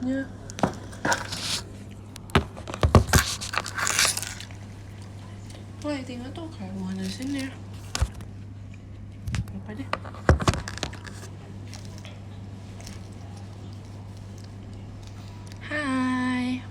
lightingnya. Lightingnya tuh kayak bukan dari sini ya. Apa deh? Hai.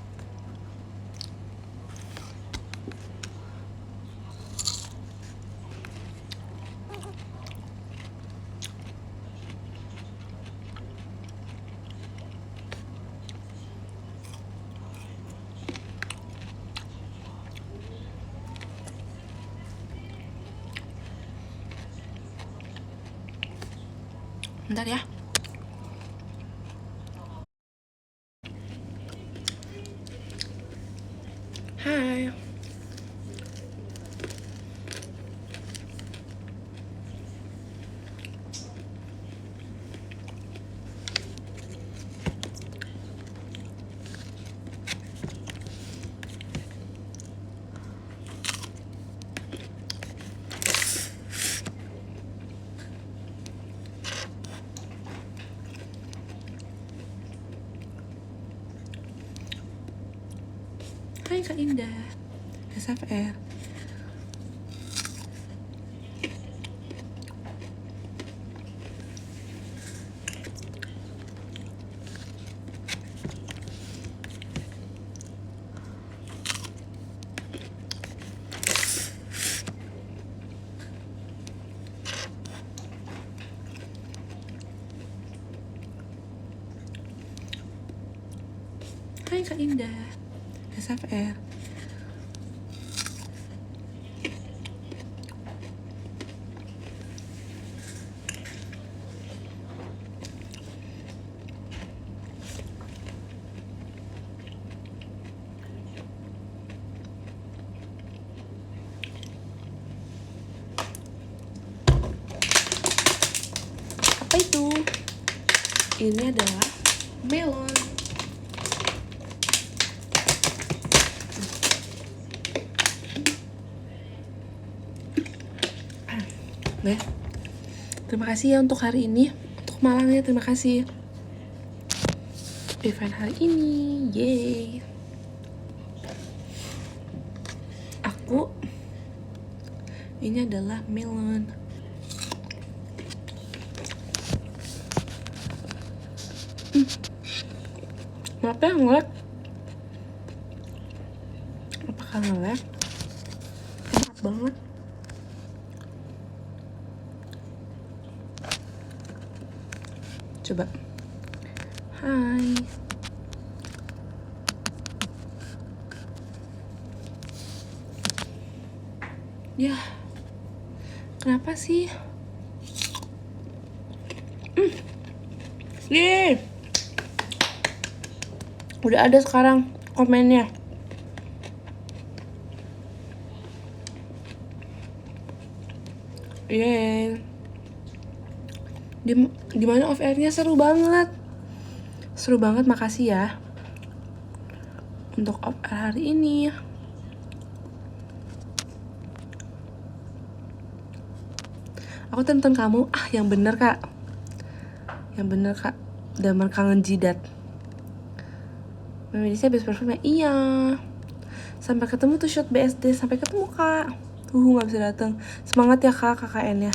Bentar ya. Hai. Hai Kak Indah. SFR. Hai Kak Indah. SFR. Apa itu? Ini adalah melon. Nah, terima kasih ya untuk hari ini. Untuk Malang ya, terima kasih. Event hari ini, yeay. Ini adalah melon. Kenapa ya ngelek? Apakah ngelek? Enak banget. Coba. Hai. Ya. Kenapa sih? Nih. Udah ada sekarang komennya. Yeay. Dimana off airnya seru banget. Seru banget, makasih ya. Untuk off air hari ini. Aku tonton kamu. Yang bener kak. Yang bener kak. Damar kangen jidat. Medisnya best perform ya? Iya. Sampai ketemu tuh shot BSD. Sampai ketemu kak. Gak bisa datang. Semangat ya kak, KKN-nya.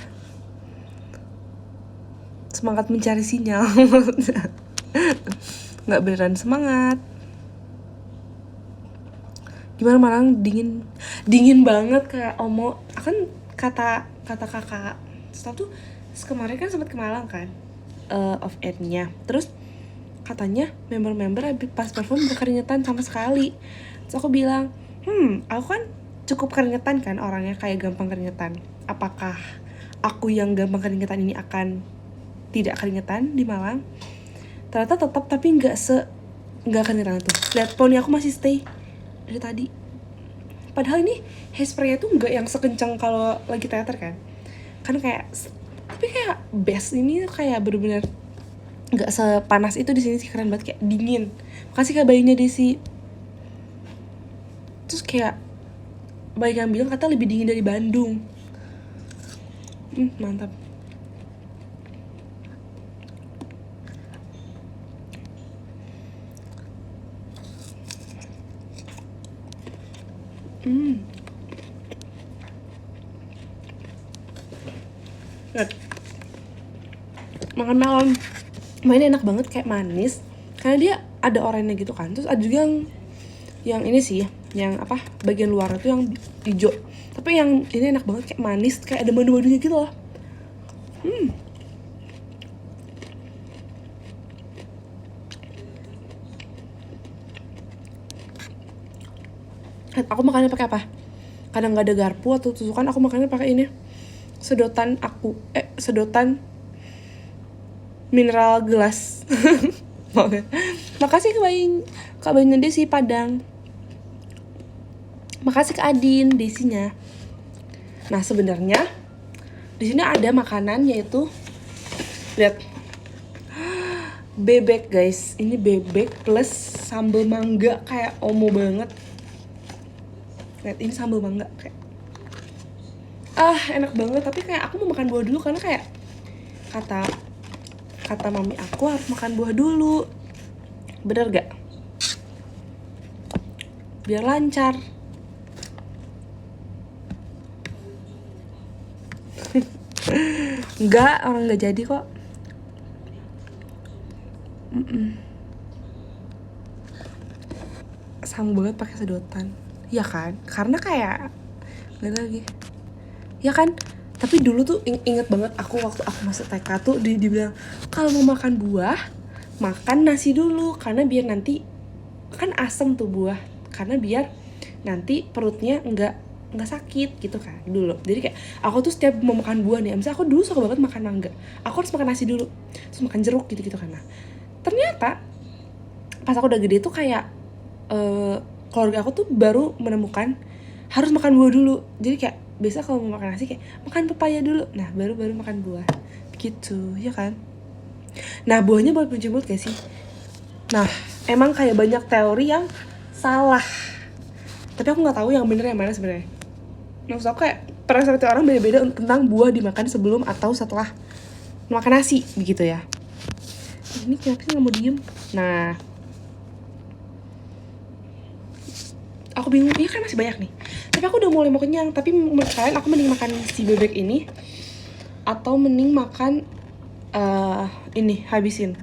Semangat mencari sinyal. Gak beneran semangat. Gimana Malang? Dingin banget kayak Omo. Kan kata kakak setelah tuh kemarin kan sempat ke Malang kan, off air-nya. Terus katanya member-member pas perform gak keringetan sama sekali. Terus aku bilang, aku kan cukup keringetan kan orangnya, kayak gampang keringetan. Apakah aku yang gampang keringetan ini akan tidak keringetan di Malang? Ternyata tetap, tapi nggak keringetan tuh. Lihat poni aku masih stay dari tadi. Padahal ini hairspray-nya tuh nggak yang sekencang kalau lagi teater kan. Kan kayak, tapi kayak best ini kayak bener-bener nggak sepanas itu di sini sih, keren banget, kayak dingin. Makasih kak bayinya Desi. Terus kayak bayi yang bilang kata lebih dingin dari Bandung. Mantap. Lihat, makan melon mainnya enak banget, kayak manis karena dia ada oranye gitu kan. Terus ada juga yang ini sih, yang apa, bagian luar itu yang hijau, tapi yang ini enak banget, kayak manis, kayak ada madu-madunya gitu loh. Aku makannya pakai apa? Kadang nggak ada garpu atau tusukan, aku makannya pakai ini, sedotan mineral gelas. Makasih Kak Bayin Desi Padang. Makasih ke Adin Desinya. Nah sebenarnya di sini ada makanan, yaitu lihat, bebek guys. Ini bebek plus sambal mangga, kayak omo banget. Lihat, ini sambal mangga kayak enak banget. Tapi kayak aku mau makan buah dulu karena kayak kata mami aku harus makan buah dulu. Bener gak? Biar lancar. Enggak, orang nggak jadi kok. Sama banget pakai sedotan, ya kan? Karena kayak nggak lagi, ya kan? Tapi dulu tuh inget banget aku waktu aku masuk TK tuh dibilang kalau mau makan buah makan nasi dulu, karena biar nanti kan asem tuh buah, karena biar nanti perutnya nggak sakit gitu kan dulu. Jadi kayak aku tuh setiap mau makan buah nih, misalnya aku dulu suka banget makan mangga, aku harus makan nasi dulu, terus makan jeruk gitu kan. Nah ternyata pas aku udah gede tuh kayak keluarga aku tuh baru menemukan harus makan buah dulu. Jadi kayak biasa kalau mau makan nasi kayak makan pepaya dulu, nah baru makan buah gitu, ya kan? Nah buahnya buat pencuci mulut gak sih? Nah emang kayak banyak teori yang salah, tapi aku nggak tahu yang bener yang mana sebenarnya. Maksud aku kayak persepsi orang beda-beda tentang buah dimakan sebelum atau setelah makan nasi begitu ya. Ini kenapa sih nggak mau diem? Nah aku bingung, iya kan masih banyak nih, tapi aku udah mulai mau kenyang. Tapi menurut kalian aku mending makan si bebek ini atau mending makan ini habisin?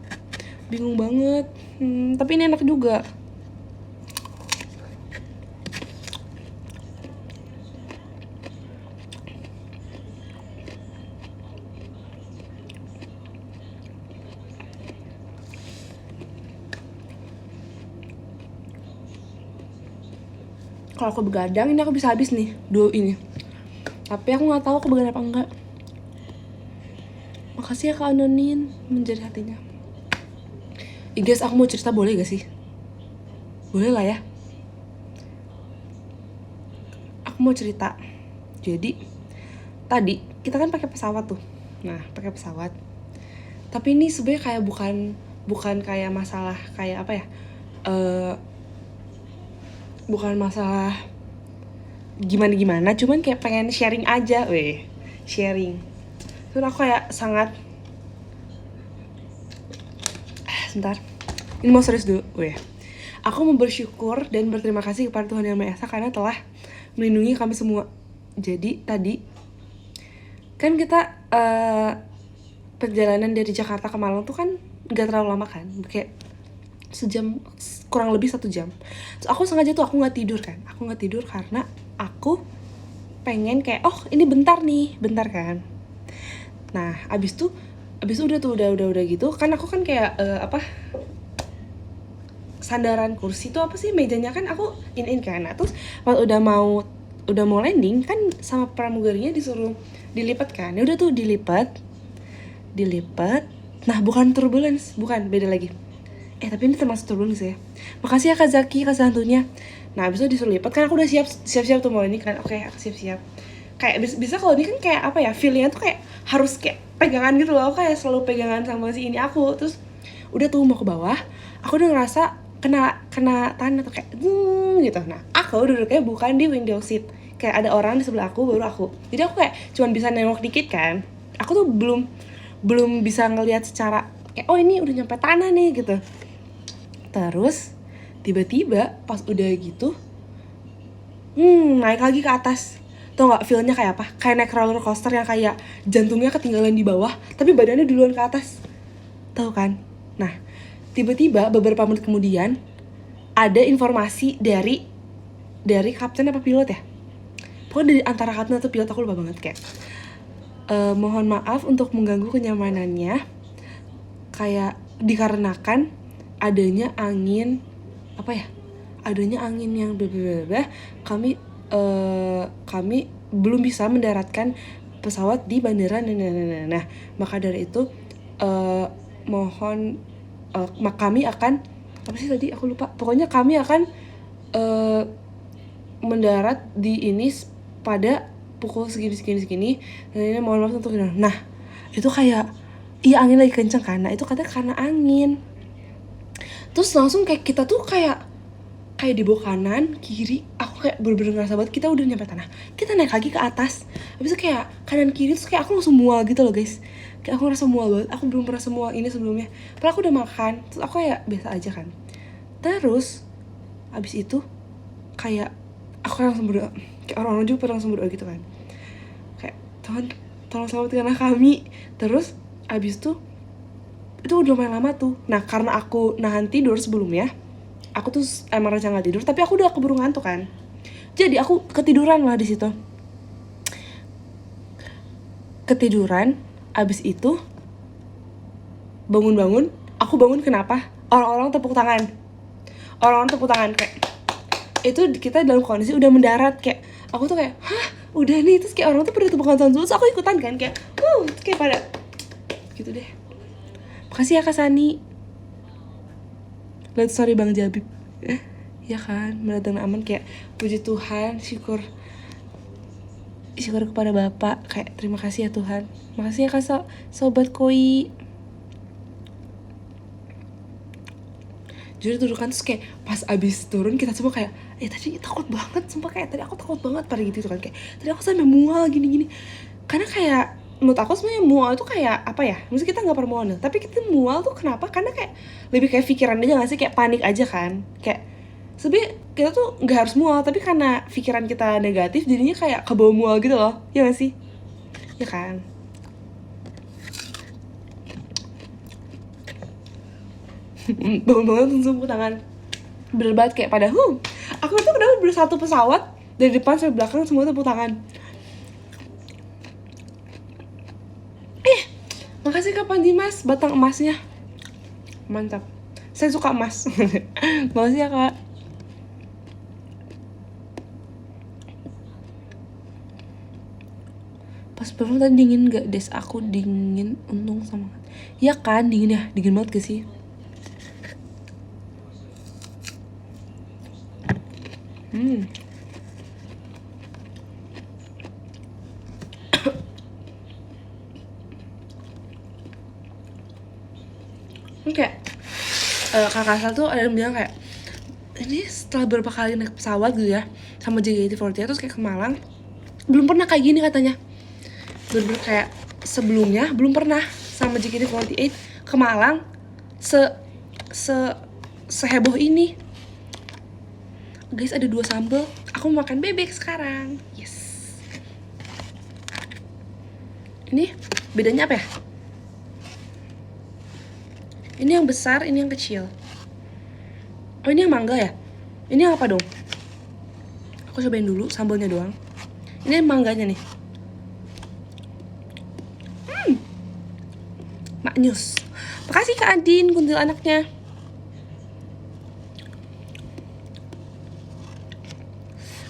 Bingung banget. Tapi ini enak juga. Kalau aku begadang ini aku bisa habis nih 2 ini, tapi aku nggak tahu aku begadang apa enggak. Makasih ya Kak Anonin menjadi hatinya. Guys, aku mau cerita, boleh gak sih? Boleh lah ya. Aku mau cerita. Jadi tadi kita kan pakai pesawat tuh. Nah pakai pesawat, tapi ini sebenarnya kayak bukan kayak masalah kayak apa ya, bukan masalah gimana, cuman kayak pengen sharing aja, sharing. Terus aku kayak sangat sebentar, ini mau serius dulu, aku mau bersyukur dan berterima kasih kepada Tuhan Yang Maha Esa karena telah melindungi kami semua. Jadi tadi kan kita perjalanan dari Jakarta ke Malang tuh kan nggak terlalu lama kan, kayak sejam, kurang lebih 1 jam. Terus aku sengaja tuh aku nggak tidur karena aku pengen kayak ini bentar kan. Nah abis udah gitu kan, aku kan kayak sandaran kursi tuh apa sih, mejanya kan aku in kan. Nah terus pas udah mau landing kan sama pramugarinya disuruh dilipat kan. Ya udah tuh dilipat. Nah bukan turbulence, bukan, beda lagi. Tapi ini termasuk turbulence ya. Makasih ya Kak Zaki, Kak Santunya. Nah abis itu disuruh lipat kan, aku udah siap tuh mau ini kan. Oke, aku siap. Kayak bisa kalau ini kan kayak apa ya, feelingnya tuh kayak harus kayak pegangan gitu loh. Aku kayak selalu pegangan sama si ini aku. Terus udah tuh mau ke bawah, aku udah ngerasa kena tanah tuh kayak gitu. Nah aku duduknya bukan di window seat, kayak ada orang di sebelah aku baru aku. Jadi aku kayak cuman bisa nengok dikit kan. Aku tuh belum bisa ngelihat secara kayak ini udah nyampe tanah nih gitu. Terus tiba-tiba pas udah gitu naik lagi ke atas. Tau gak feelnya kayak apa? Kayak naik roller coaster yang kayak jantungnya ketinggalan di bawah tapi badannya duluan ke atas. Tahu kan? Nah, tiba-tiba beberapa menit kemudian ada informasi dari kapten apa pilot ya? Pokoknya dari antara kapten atau pilot, aku lupa banget, kayak mohon maaf untuk mengganggu kenyamanannya, kayak dikarenakan adanya angin apa ya, adanya angin yang berbeda, kami belum bisa mendaratkan pesawat di bandara. Nah, maka dari itu mohon kami akan apa sih tadi, aku lupa, pokoknya kami akan mendarat di ini pada pukul segini. Dan ini mohon maaf untuk nah itu kayak iya angin lagi kenceng kan. Nah itu katanya karena angin. Terus langsung kayak kita tuh kayak di bawah kanan kiri, aku kayak bener-bener ngerasa banget kita udah nyampe tanah, kita naik lagi ke atas, habis itu kayak kanan kiri, terus kayak aku langsung mual gitu loh guys, kayak aku ngerasa mual banget, aku belum pernah semual ini sebelumnya, padahal aku udah makan, terus aku kayak biasa aja kan. Terus abis itu kayak aku langsung berdoa, kayak orang-orang juga pada langsung berdoa gitu kan, kayak Tuhan tolong selamatkanlah kami. Terus abis itu udah lumayan lama tuh. Nah karena aku nahan tidur sebelumnya, aku tuh emang rencana gak tidur, tapi aku udah keburu ngantuk kan, jadi aku ketiduran lah di situ. Ketiduran, abis itu bangun, aku bangun kenapa? Orang-orang tepuk tangan kayak itu kita dalam kondisi udah mendarat, kayak aku tuh kayak hah udah nih, terus kayak orang tuh pada tepuk tangan, terus aku ikutan kan kayak kayak pada gitu deh. Makasih ya Kak Sani. Let's sorry Bang Jabib. Ya kan, mendatang aman, kayak puji Tuhan, syukur kepada Bapak, kayak terima kasih ya Tuhan. Makasih ya Kak Sobat Koi. Jadi tudukan, terus kayak pas abis turun kita semua kayak tadi takut banget, sumpah kayak tadi aku takut banget pada gitu kan, kayak tadi aku sampai mual gini. Karena kayak menurut aku sebenarnya mual itu kayak apa ya, maksudnya kita nggak pernah mual nih, tapi kita mual tuh kenapa? Karena kayak lebih kayak pikiran aja nggak sih, kayak panik aja kan, kayak sebenarnya kita tuh nggak harus mual, tapi karena pikiran kita negatif jadinya kayak kebawa mual gitu loh, ya nggak sih, ya kan? Bangun langsung tepuk tangan, bener banget kayak pada aku tuh udah bersatu pesawat dari depan sampai belakang semua tepuk tangan. Makasih Kapan Dimas, batang emasnya mantap, saya suka emas. Makasih ya Kak. Pas perform tadi dingin gak Des? Aku dingin, untung sama ya kan, dingin ya, dingin banget gak sih? Kayak kakak Sal tuh ada yang bilang kayak ini setelah beberapa kali naik pesawat gitu ya sama JKT48 terus kayak ke Malang, belum pernah kayak gini katanya. Bener-bener kayak sebelumnya belum pernah sama JKT48 ke Malang seheboh ini. Guys, ada 2 sambal. Aku makan bebek sekarang. Yes. Ini bedanya apa ya? Ini yang besar, ini yang kecil. Oh, ini yang mangga ya? Ini yang apa dong? Aku cobain dulu sambalnya doang. Ini mangganya nih. Maknyus. Makasih Kak Adin, kuntil anaknya.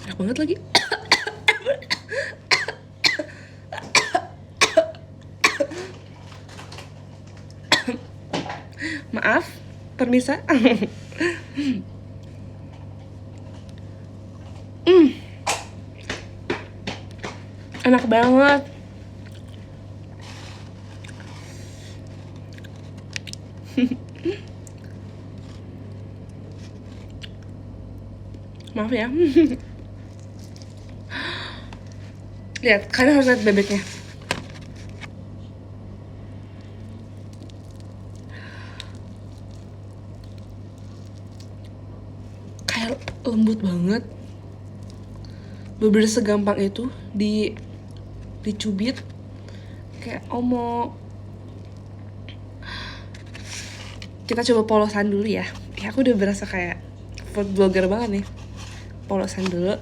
Enak banget lagi. Maaf, permisa. Enak banget. Maaf ya. Lihat, kalian harus lihat bebeknya. Kayak lembut banget. bener-bener segampang itu dicubit kayak omo. Kita coba polosan dulu ya. Aku udah berasa kayak food blogger banget nih. Polosan dulu.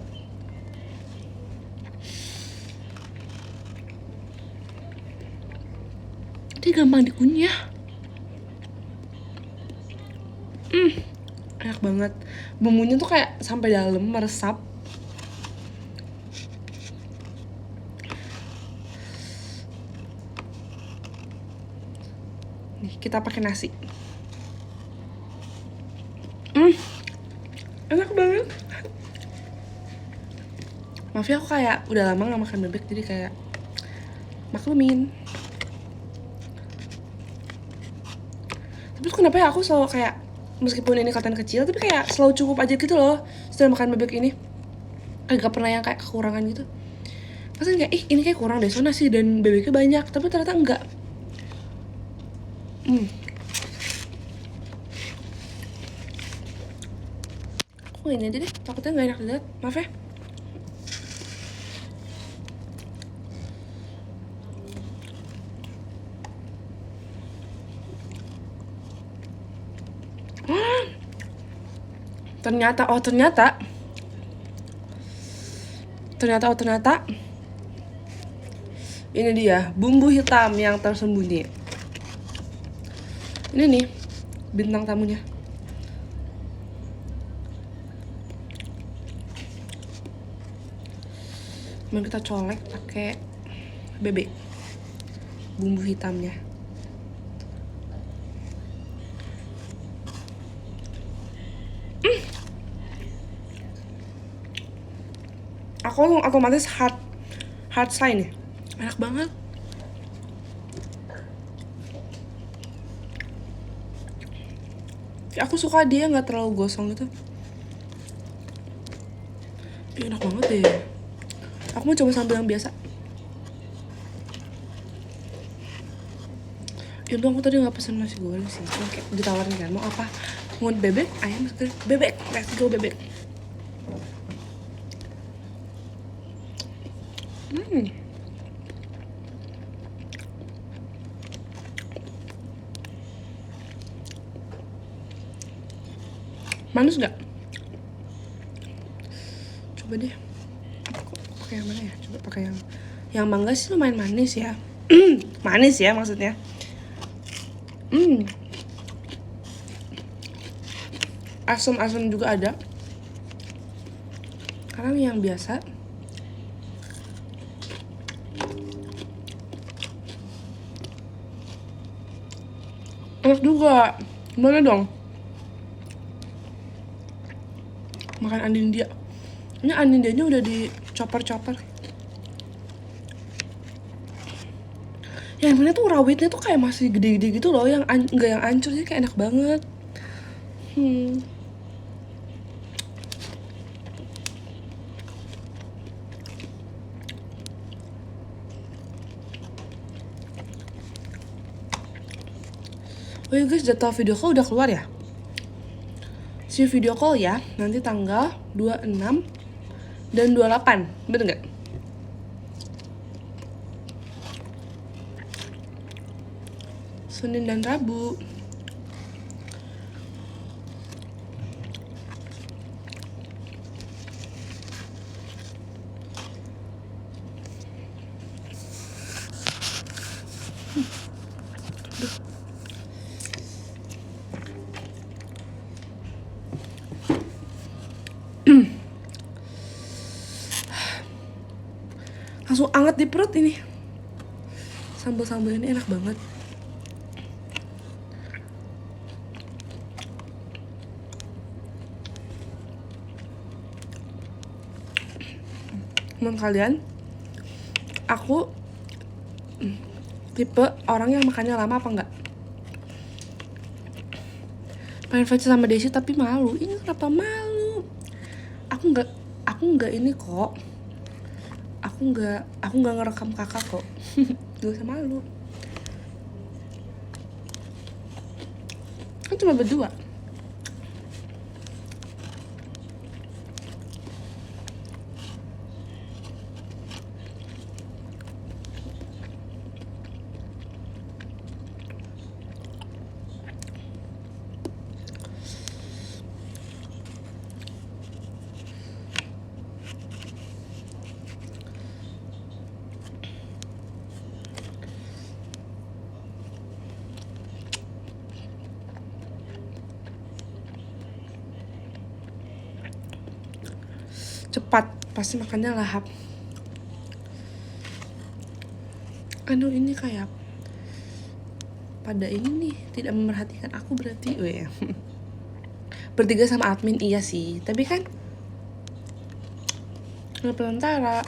Dia gampang dikunyah. Enak banget. Bumbunya tuh kayak sampai dalam meresap. Nih, kita pakai nasi. Enak banget. Maaf ya, aku kayak udah lama gak makan bebek, jadi kayak maklumin. Tapi kenapa ya aku selalu kayak, meskipun ini katanya kecil, tapi kayak selalu cukup aja gitu loh setelah makan bebek ini. Gak pernah yang kayak kekurangan gitu. Pasti kayak, ini kayak kurang deh, soalnya nasi dan bebeknya banyak. Tapi ternyata enggak. Aku ini aja deh, takutnya gak enak dilihat. Maaf ya. Ternyata ini dia bumbu hitam yang tersembunyi. Ini nih bintang tamunya. Mari kita colek pakai bebek bumbu hitamnya. Aku otomatis hard sign nih. Enak banget. Aku suka dia nggak terlalu gosong gitu. Enak banget deh. Aku mau coba sambal yang biasa. Ya untung aku tadi nggak pesen nasi goreng sih. Kayak ditawarin kan, mau apa? Mau bebek, ayam, bebek. Let's go bebek. Manis nggak? Coba deh. Pakai yang mana ya? Coba pakai yang mangga sih lumayan manis ya. Manis ya maksudnya. Asam juga ada. Karena yang biasa. Enak juga. Gimana dong? Makan andindia. Ini andindianya udah dicopper-copper. Yang mana tuh rawitnya tuh kayak masih gede-gede gitu loh, yang enggak yang hancur, jadi kayak enak banget. Oh ya guys, jadwal video call udah keluar ya? Si video call ya, nanti tanggal 26 dan 28, bener nggak? Senin dan Rabu. Langsung anget di perut ini. Sambal-sambal ini enak banget. Menurut kalian, aku tipe orang yang makannya lama apa enggak? Pengen vlog sama Desi tapi malu. Ini kenapa malu? Aku enggak ini kok. Aku enggak ngerekam kakak kok. Gak usah malu. Kan cuma berdua. cepat, pasti makannya lahap. Aduh, ini kayak pada ini nih tidak memerhatikan aku berarti. Oh ya. Bertiga sama admin iya sih, tapi kan nggak pelantara.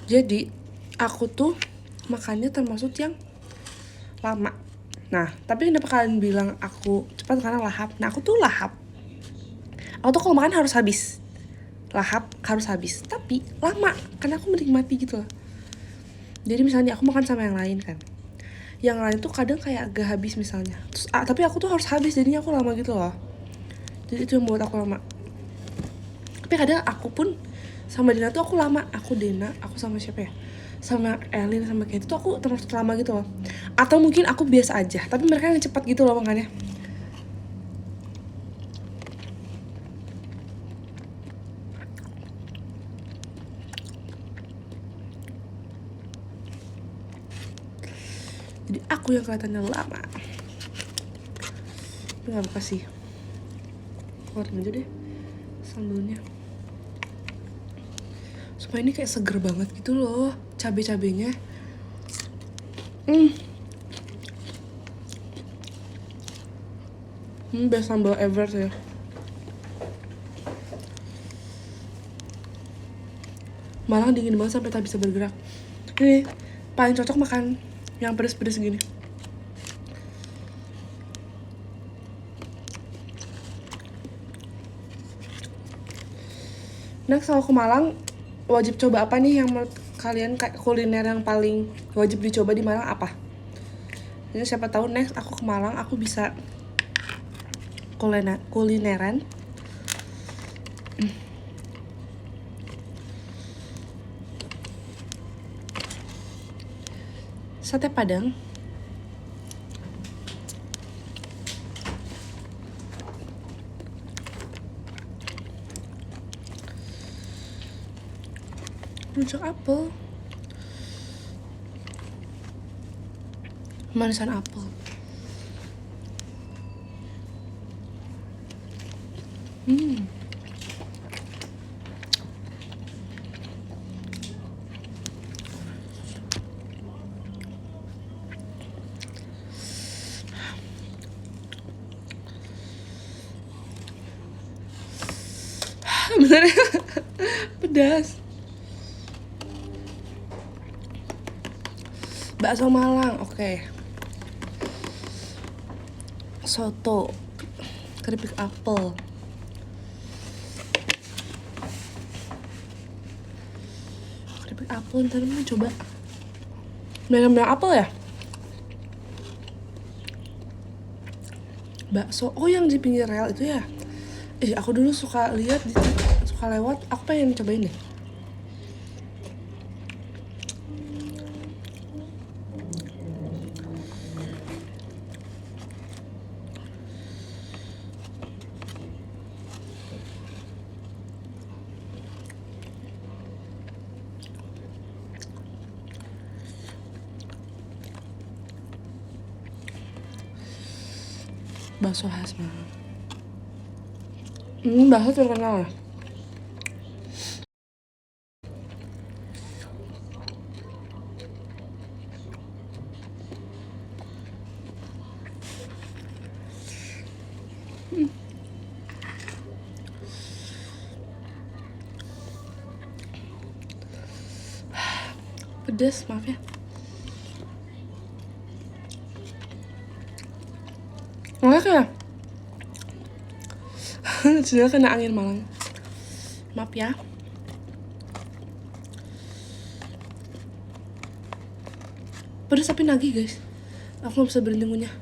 Jadi aku tuh makannya termasuk yang lama. Nah, tapi kenapa kalian bilang aku cepat karena lahap? Nah, aku tuh lahap. Aku tuh kalau makan harus habis. Lahap harus habis, tapi lama karena aku menikmati gitu loh. Jadi misalnya aku makan sama yang lain kan, yang lain tuh kadang kayak agak habis misalnya, terus tapi aku tuh harus habis, jadinya aku lama gitu loh. Jadi itu yang buat aku lama. Tapi kadang aku pun sama Dina tuh aku lama. Aku sama siapa ya, sama Elin sama Katie tuh aku terus lama gitu loh. Atau mungkin aku biasa aja, tapi mereka yang cepat gitu loh makannya. Jadi aku yang kelihatannya lama. Tapi gak apa-apa sih, keluarin aja deh sambelnya. Supaya ini kayak seger banget gitu loh cabai-cabainya. Best sambal ever ya. Malang dingin banget sampai tak bisa bergerak. Ini paling cocok makan yang pedes-pedes gini. Next kalau ke Malang wajib coba apa nih yang menurut kalian kayak kuliner yang paling wajib dicoba di Malang apa? Jadi siapa tahu next aku ke Malang aku bisa kulineran. Sate Padang. Rujak apel. Manisan apel. Bener ya? Pedas. Bakso Malang, oke. Soto, keripik apel. Keripik apel ntar mau coba. Banyak apel ya? Bakso, oh yang di pinggir rel itu ya? Aku dulu suka lihat, suka lewat. Aku pengen cobain deh. Bakso khas Malang. Bakso terkenal ya? Pedes, maaf ya. Nggak ya? Sudah kena angin Malang. Maaf ya. Pedes tapi nagih guys. Aku gak bisa berhenti ngunyah.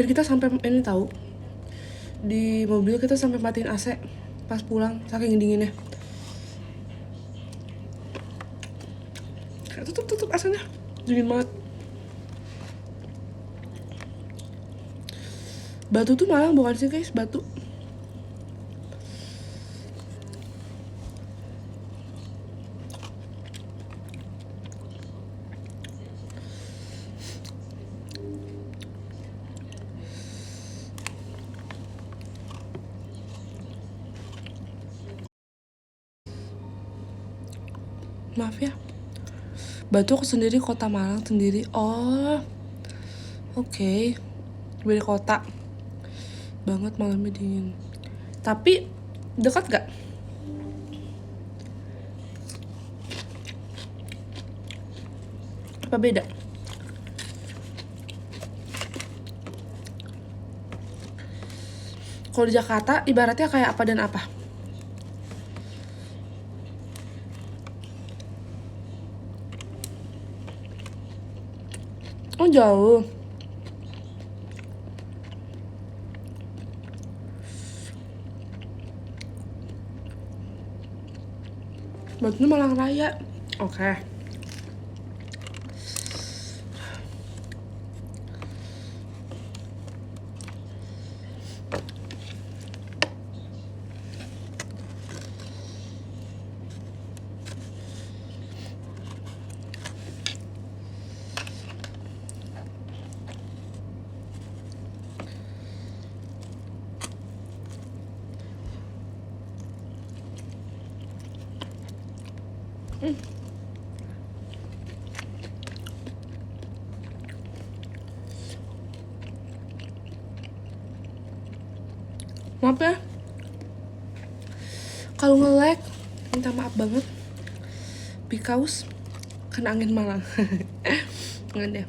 Dan kita sampai ini tahu, di mobil kita sampai matiin AC pas pulang saking dinginnya. Tutup AC-nya, dingin banget. Batu tuh Malang bukan sih guys, Batu. Maaf ya, Batu aku sendiri, kota Malang sendiri. Oh, oke. Beda kota banget, malamnya dingin. Tapi dekat gak? Apa beda? Kalau di Jakarta ibaratnya kayak apa dan apa? Oh jauh. Batunya Malang Raya. Oke. Maaf ya, kalau nge-lag minta maaf banget, because kena angin Malang. Nggak deh.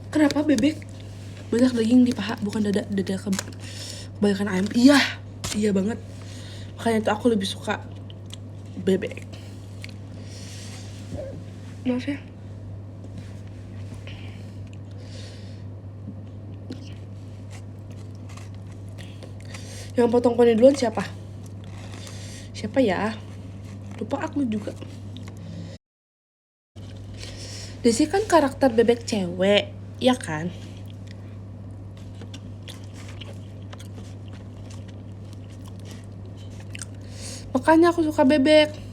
Kenapa bebek banyak daging di paha, bukan dada kebanyakan ayam? Iya banget. Makanya tuh aku lebih suka bebek. Maaf ya. Yang potong poni duluan siapa? Siapa ya? Lupa aku juga. Desi kan karakter bebek cewek, ya kan? Makanya aku suka bebek.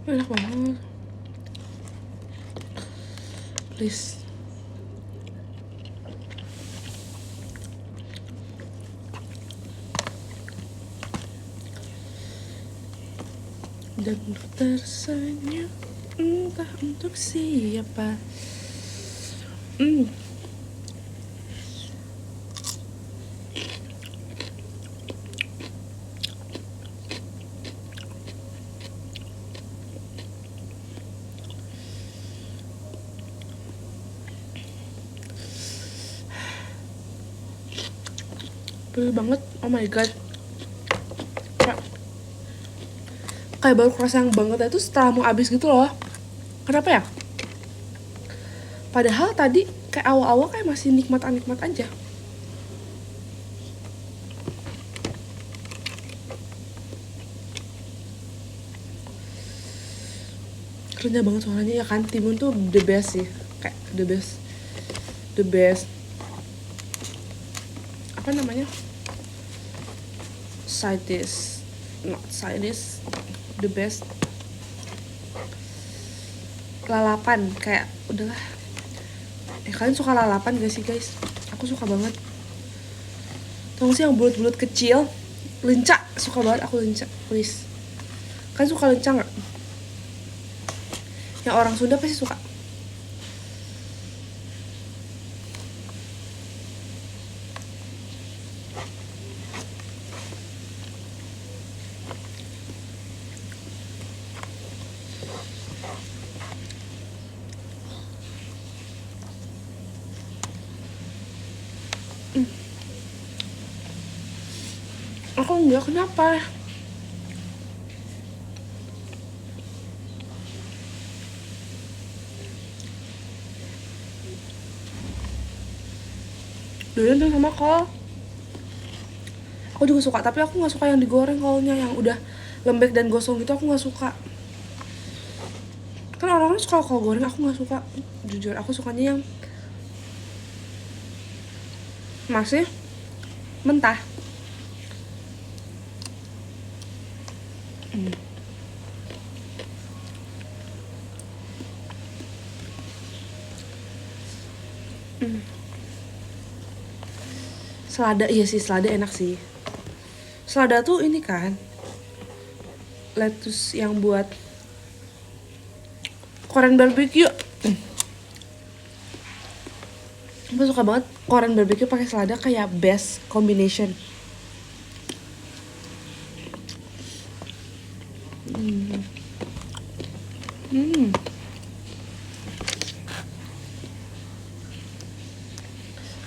Enak banget. Please. Dan tersenyum entah untuk siapa. Pedes banget, oh my god. Kayak baru kerasa yang banget itu setelah mau habis gitu loh. Kenapa ya? Padahal tadi kayak awal-awal kayak masih nikmat aja. renyah banget suaranya ya kan. Timun tuh the best sih, kayak the best apa namanya, side dish, not side dish, the best lalapan. Kayak udahlah, kalian suka lalapan gak sih guys? Aku suka banget. Tau gak sih yang bulat-bulat kecil, lenca, suka banget aku lenca. Please, kalian suka lenca nggak? Yang orang Sunda pasti suka. Aku enggak, kenapa? Doyan tuh sama kol. Aku juga suka, tapi aku nggak suka yang digoreng kolnya, yang udah lembek dan gosong gitu aku nggak suka. Kan orang-orang suka kol goreng, aku nggak suka. Jujur, aku sukanya yang masih mentah. Selada, iya sih, selada enak sih. Selada tuh ini kan, lettuce yang buat Korean barbecue. Aku suka banget Korean barbecue pakai selada, kayak best combination.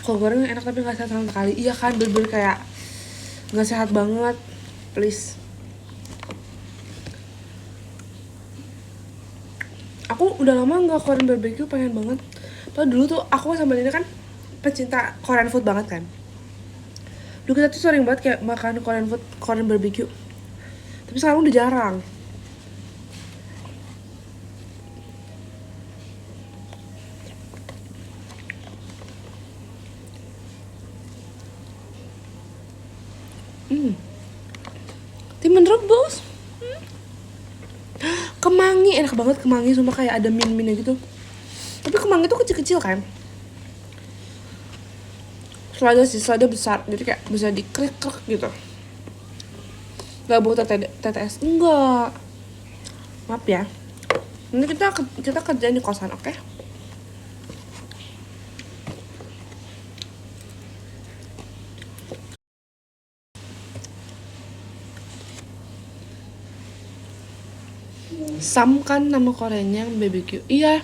Kol goreng enak tapi nggak sehat sama sekali. Iya kan, bener-bener kayak nggak sehat banget. Please. Aku udah lama nggak Korean barbecue, pengen banget. Tuh dulu tuh aku sama Lina kan pecinta Korean food banget kan. Dulu kita tuh sering banget kayak makan Korean food, Korean barbecue. Tapi sekarang udah jarang. Timun rebus. Kemangi enak banget, kemangi sumpah, kayak ada min-minnya gitu. Tapi kemangi tuh kecil-kecil kan. Selada sih, selada besar, jadi kayak bisa dikrek-krek gitu. Gak buat TTS, enggak. Maaf ya. Nanti kita kerjain di kosan, oke? Sam kan nama Koreanya BBQ. Iya.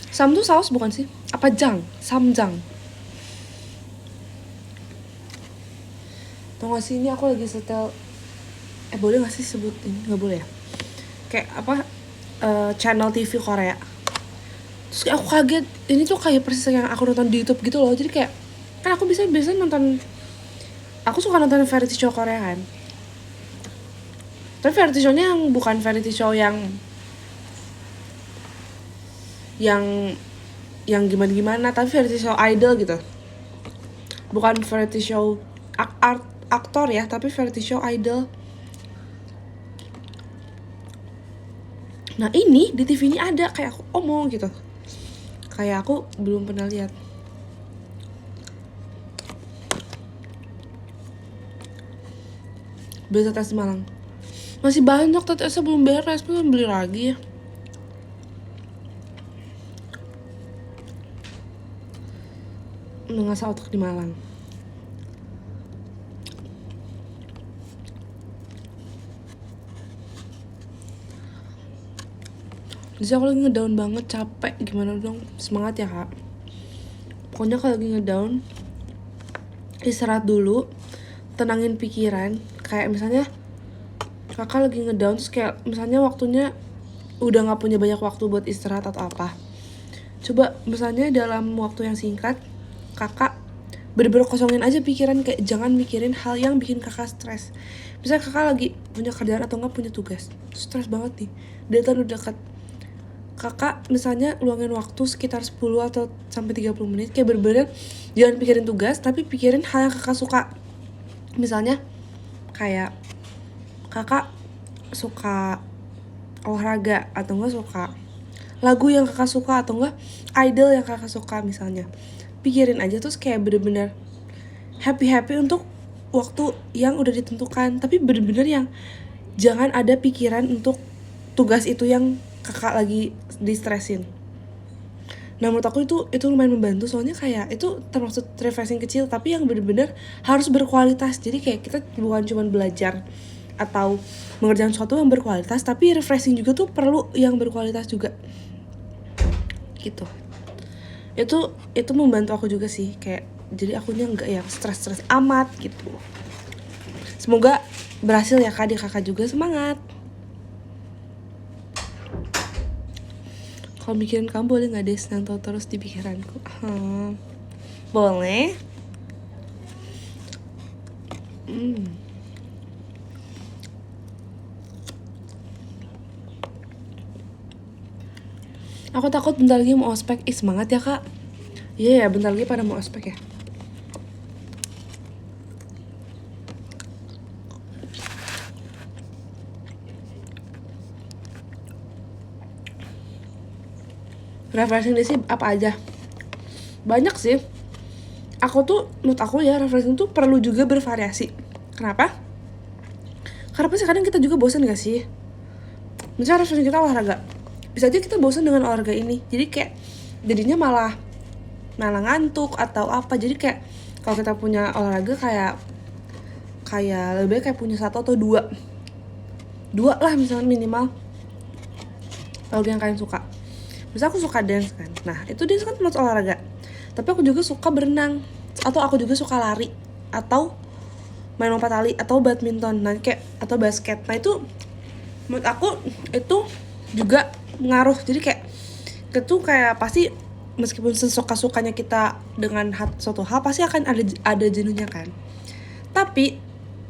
Sam tuh saus bukan sih? Apa jang? Samjang. Tau gak sih, ini aku lagi setel. Boleh gak sih sebutin? Gak boleh ya? Kayak apa? Channel TV Korea. Terus kayak aku kaget, ini tuh kayak persis yang aku nonton di YouTube gitu loh. Jadi kayak, kan aku biasa nonton, aku suka nonton variety show Korea kan. Tapi variety show-nya yang bukan variety show yang gimana-gimana, tapi variety show idol gitu. Bukan variety show aktor ya, tapi variety show idol. Nah ini di TV ini ada, kayak aku omong gitu. Kayak aku belum pernah lihat. Beli tetes di Malang. Masih banyak tetesnya belum beres, belum beli lagi ya. Mengasah otak di Malang. Jadi aku lagi ngedown banget, capek, gimana dong, semangat ya kak. Pokoknya kalau lagi ngedown, istirahat dulu, tenangin pikiran. Kayak misalnya kakak lagi ngedown, terus kayak misalnya waktunya udah gak punya banyak waktu buat istirahat atau apa, coba misalnya dalam waktu yang singkat kakak bener-bener kosongin aja pikiran, kayak jangan mikirin hal yang bikin kakak stres. Misalnya kakak lagi punya kerjaan atau nggak punya tugas, stres banget nih, deadline udah dekat, kakak misalnya luangin waktu sekitar 10 atau sampai 30 menit kayak bener-bener jangan pikirin tugas, tapi pikirin hal yang kakak suka. Misalnya kayak kakak suka olahraga atau enggak suka lagu yang kakak suka atau enggak idol yang kakak suka misalnya, pikirin aja terus kayak bener-bener happy untuk waktu yang udah ditentukan, tapi bener-bener yang jangan ada pikiran untuk tugas itu yang kakak lagi distresin. Nah menurut aku itu lumayan membantu, soalnya kayak itu termasuk refreshing kecil tapi yang bener-bener harus berkualitas. Jadi kayak kita bukan cuma belajar atau mengerjakan sesuatu yang berkualitas, tapi refreshing juga tuh perlu yang berkualitas juga gitu. Itu membantu aku juga sih, kayak jadi akunya nggak yang stres amat gitu. Semoga berhasil ya kak, di kakak juga semangat. Kalau mikirin kamu boleh nggak deh senang terus di pikiranku? Boleh. Aku takut bentar lagi mau ospek. Semangat ya kak. Iya ya, bentar lagi pada mau ospek ya. Refreshing sih apa aja? Banyak sih. Menurut aku ya, refreshing tuh perlu juga bervariasi. Kenapa? Karena pasti kadang kita juga bosan gak sih? Misalnya refreshing kita olahraga, bisa aja kita bosan dengan olahraga ini, jadi kayak jadinya malah ngantuk atau apa. Jadi kayak kalau kita punya olahraga kayak lebih kayak punya 1 atau 2 lah misalnya minimal olahraga yang kalian suka. Misal aku suka dance kan, nah itu dance kan termasuk olahraga, tapi aku juga suka berenang, atau aku juga suka lari, atau main lompat tali, atau badminton, nah kayak atau basket. Nah itu menurut aku itu juga ngaruh. Jadi kayak itu kayak pasti meskipun sesuka-sukanya kita dengan suatu hal, pasti akan ada jenuhnya kan. Tapi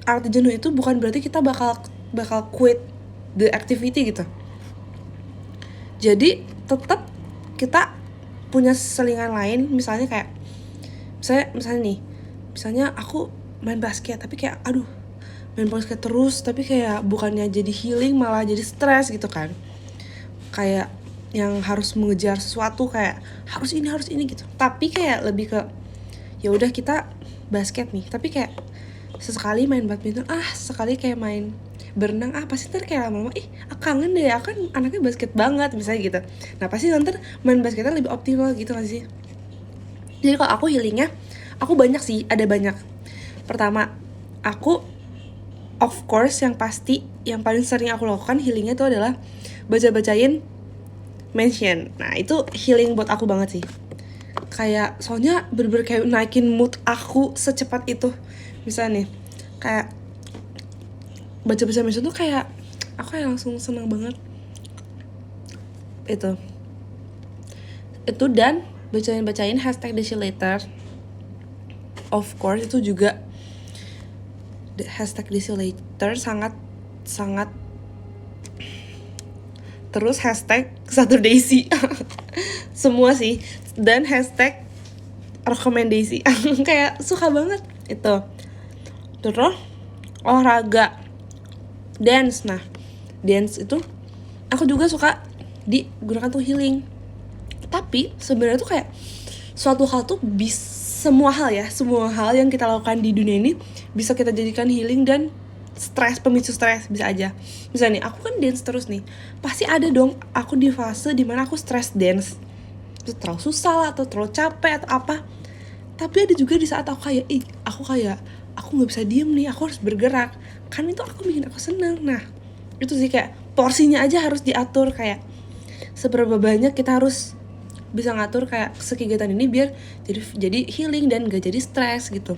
arti jenuh itu bukan berarti kita bakal quit the activity gitu. Jadi tetap kita punya selingan lain, misalnya kayak misalnya aku main basket tapi kayak main basket terus tapi kayak bukannya jadi healing malah jadi stres gitu kan, kayak yang harus mengejar sesuatu kayak harus ini gitu. Tapi kayak lebih ke ya udah kita basket nih, tapi kayak sesekali main badminton, sekali kayak main berenang, pasti ntar kayak lama-lama kangen deh, aku kan anaknya basket banget misalnya gitu. Nah pasti nanti main basketnya lebih optimal gitu gak sih? Jadi kalau aku healingnya aku banyak sih, ada banyak. Pertama, aku of course yang pasti yang paling sering aku lakukan healingnya itu adalah bacain mention. Nah itu healing buat aku banget sih, kayak soalnya bener-bener kayak naikin mood aku secepat itu. Misalnya nih kayak baca mention tuh kayak aku kayak langsung senang banget itu. Dan bacain hashtag #desilator. Of course itu juga hashtag #desilator sangat terus hashtag #SatuDaisy semua sih, dan hashtag recommendation kayak suka banget itu. Terus olahraga, dance. Nah dance itu aku juga suka digunakan tuh healing. Tapi sebenarnya tuh kayak suatu hal tuh semua hal yang kita lakukan di dunia ini bisa kita jadikan healing dan pemicu stres bisa aja. Misalnya nih aku kan dance terus nih, pasti ada dong aku di fase dimana aku stres dance, terus terlalu susah lah atau terlalu capek atau apa. Tapi ada juga di saat aku kayak aku nggak bisa diem nih, aku harus bergerak, kan itu aku bikin aku seneng. Nah itu sih kayak porsinya aja harus diatur, kayak seberapa banyak kita harus bisa ngatur kayak kegiatan ini biar jadi healing dan gak jadi stres gitu.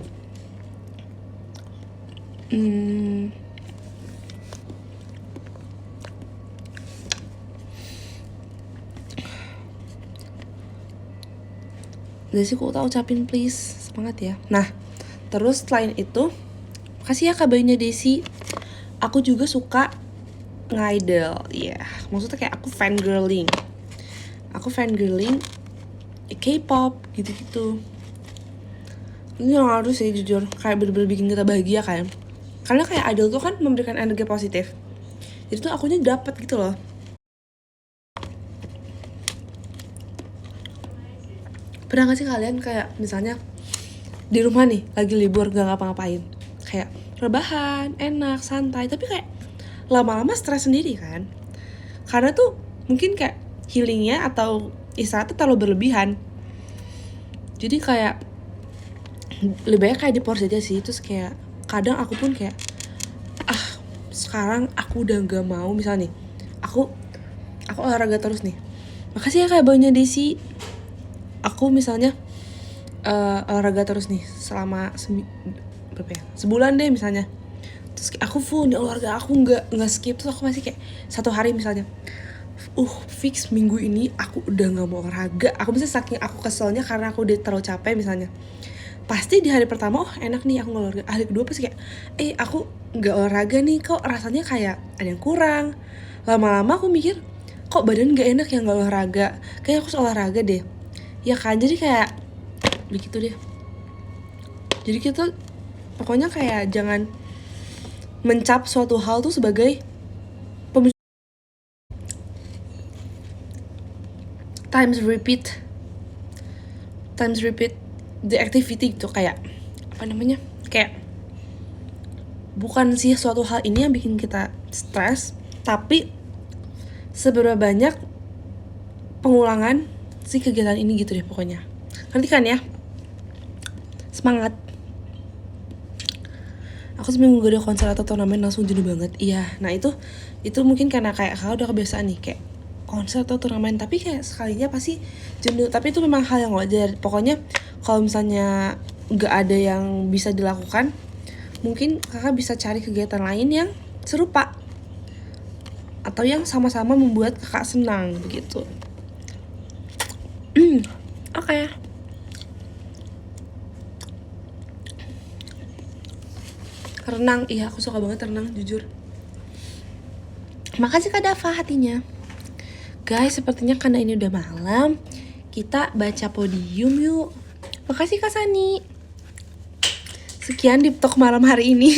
Jadi sih aku tak ucapin please Semangat ya. Nah, terus selain itu, makasih ya Kak Bayunya Desi. Aku juga suka ngidol, ya. Maksudnya kayak aku fangirling K-pop gitu-gitu. Ini yang harus sih jujur, kayak bener-bener bikin kita bahagia kan. Karena kayak idol tuh kan memberikan energi positif. Jadi tuh akunya dapet gitu loh. Pernah gak sih kalian kayak misalnya di rumah nih lagi libur gak ngapa-ngapain, kayak rebahan, enak, santai, tapi kayak lama-lama stres sendiri kan. Karena tuh mungkin kayak healingnya atau istirahatnya terlalu berlebihan. Jadi kayak lebih baik kayak di porsi aja sih. Terus kayak kadang aku pun kayak sekarang aku udah gak mau, misalnya nih aku olahraga terus nih. Makasih ya kayak Baunya Desi. Aku misalnya olahraga terus nih selama sebulan deh misalnya. Terus aku full nih olahraga, aku nggak skip. Terus aku masih kayak satu hari misalnya fix minggu ini aku udah nggak mau olahraga. Aku bisa saking aku keselnya karena aku udah terlalu capek misalnya. Pasti di hari pertama enak nih aku olahraga. Hari kedua pasti kayak aku nggak olahraga nih, kok rasanya kayak ada yang kurang. Lama-lama aku mikir kok badan nggak enak ya nggak olahraga, kayak aku harus olahraga deh ya kan. Jadi kayak begitu deh. Jadi kita pokoknya kayak jangan mencap suatu hal tuh sebagai times repeat the activity gitu. Kayak apa namanya, kayak bukan sih suatu hal ini yang bikin kita stres, tapi seberapa banyak pengulangan si kegiatan ini gitu deh pokoknya. Nanti kan ya, semangat. Aku seminggu gak ada konser atau turnamen langsung jenuh banget. Iya, nah itu mungkin karena kayak kalau udah kebiasaan nih kayak konser atau turnamen, tapi kayak sekalinya pasti jenuh. Tapi itu memang hal yang wajar. Pokoknya kalau misalnya gak ada yang bisa dilakukan, mungkin kakak bisa cari kegiatan lain yang serupa atau yang sama-sama membuat kakak senang begitu. Oke. Renang, iya aku suka banget renang jujur. Makasih Kak Dava hatinya. Guys, sepertinya karena ini udah malam, kita baca podium yuk. Makasih Kak Sani. Sekian Deep Talk malam hari ini.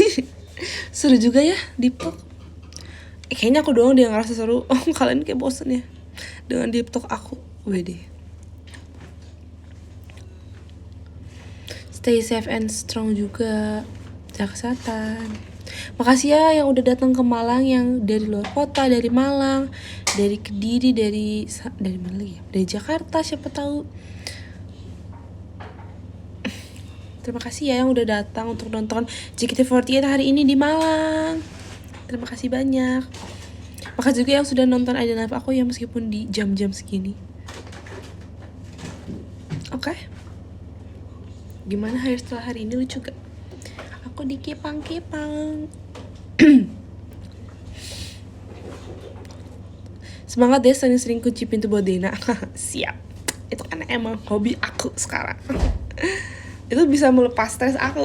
Seru juga ya Deep Talk. Kayaknya aku doang dia ngerasa seru. Kalian kayak bosen ya dengan Deep Talk aku. Wede. Stay safe and strong juga. Jaga kesehatan. Makasih ya yang udah datang ke Malang, yang dari luar kota, dari Malang, dari Kediri, dari mana lagi ya? Dari Jakarta siapa tahu. Terima kasih ya yang udah datang untuk nonton JKT48 hari ini di Malang. Terima kasih banyak. Makasih juga yang sudah nonton I Love aku ya meskipun di jam-jam segini. Oke. Gimana hari setelah hari ini, lucu gak? Aku dikepang-kepang. Semangat deh, sering-sering kunci pintu buat Dena. Siap. Itu kan emang hobi aku sekarang. Itu bisa melepas stres aku.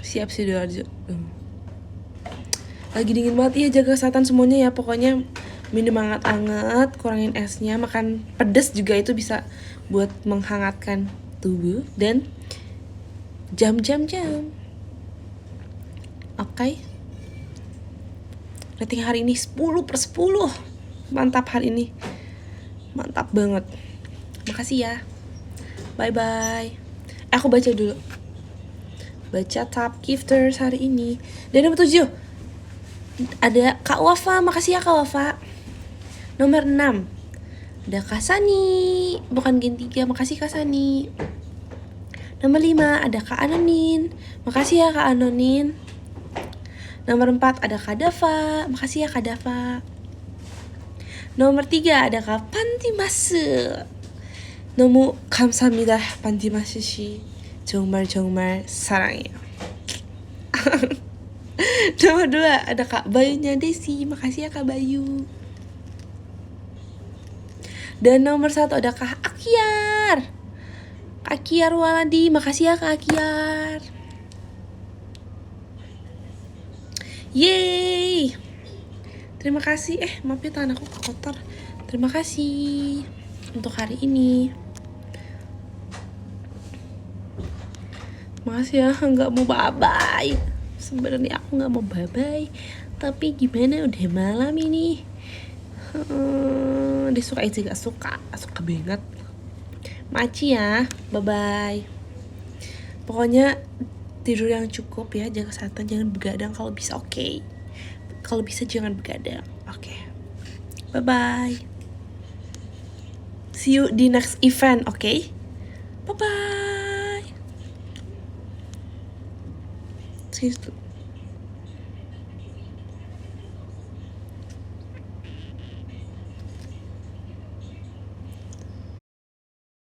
Siap sih Sidoarjo. Lagi dingin banget, iya jaga kesehatan semuanya ya. Pokoknya minum hangat-hangat, kurangin esnya, makan pedas juga itu bisa buat menghangatkan tubuh. Dan jam-jam. Oke. Rating hari ini 10/10. Mantap hari ini. Mantap banget. Makasih ya. Bye-bye. Aku baca dulu. Baca top gifters hari ini. Dan nomor 7 ada Kak Wafa. Makasih ya Kak Wafa. Nomor 6 ada Kak Sani. Bukan gen 3. Makasih Kak Sani. Nomor 5 ada Kak Anonin. Makasih ya Kak Anonin. Nomor 4 ada Kak Dava. Makasih ya Kak Dava. Nomor 3 ada Kak Pantimasu. 너무 감사합니다. 반디마시 씨. 정말 사랑해요. Nomor 2 ada Kak Bayunya Desi. Makasih ya Kak Bayu. Dan nomor 1 ada Kak Akyar. Akyar Waladi, makasih ya Kak Akyar. Yeay. Terima kasih. Maaf ya tangan aku kotor. Terima kasih untuk hari ini. Makasih ya, nggak mau bye-bye. Sebenarnya aku nggak mau bye-bye, tapi gimana, udah malam ini. Dia suka aja gak suka banget. Maci ya, bye-bye. Pokoknya tidur yang cukup ya, jaga kesehatan, jangan begadang kalau bisa, oke? Kalau bisa jangan begadang, oke? Bye-bye. See you di next event, oke? Bye-bye. See you.